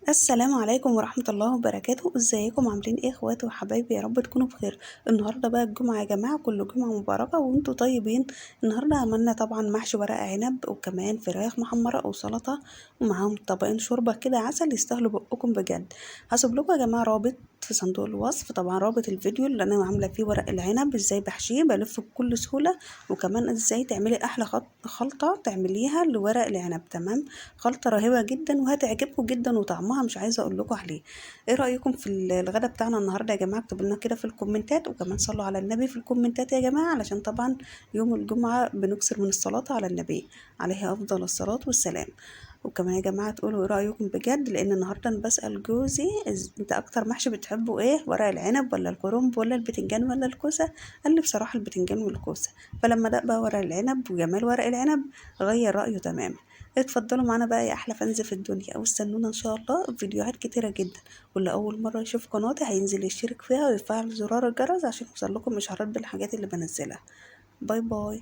السلام عليكم ورحمة الله وبركاته، ازيكم عاملين ايه اخواتي وحبايبي؟ يا رب تكونوا بخير. النهارده بقى الجمعة يا جماعة، كل جمعة مباركة وانتوا طيبين. النهارده عملنا طبعا محشي ورق عنب وكمان فراخ محمرة وسلطة ومعاهم طبقين شوربة كده عسل يستاهلوا بقكم بجد. هسيب لكم يا جماعة رابط في صندوق الوصف، طبعا رابط الفيديو اللي انا عاملة فيه ورق العنب ازاي بحشيه بلفه بكل سهولة، وكمان ازاي تعملي احلى خلطة تعمليها لورق العنب. تمام، خلطة رهيبة جدا وهتعجبكم جدا وطعمها مش عايزة اقول لكم عليه. ايه رأيكم في الغدا بتاعنا النهاردة يا جماعة؟ اكتبوا لنا كده في الكومنتات، وكمان صلوا على النبي في الكومنتات يا جماعة، علشان طبعا يوم الجمعة بنكسر من الصلاة على النبي عليه افضل الصلاة والسلام. وكمان يا جماعة تقولوا ايه رأيكم بجد، لان النهاردة انا بسأل جوزي انت اكتر محشي بتحبه ايه، ورق العنب ولا الكرنب ولا البتنجان ولا الكوسة؟ قال لي بصراحة البتنجان والكوسة. فلما دق بقى ورق العنب وجمال ورق العنب غير رأيه تماما. اتفضلوا معانا بقى يا احلى فانز في الدنيا، واستنونا ان شاء الله فيديوهات كتيرة جدا. واللي اول مرة يشوف قناتي هينزل يشترك فيها ويفعل زرار الجرس عشان يوصل لكم اشعارات بالحاجات اللي بنزلها. باي باي.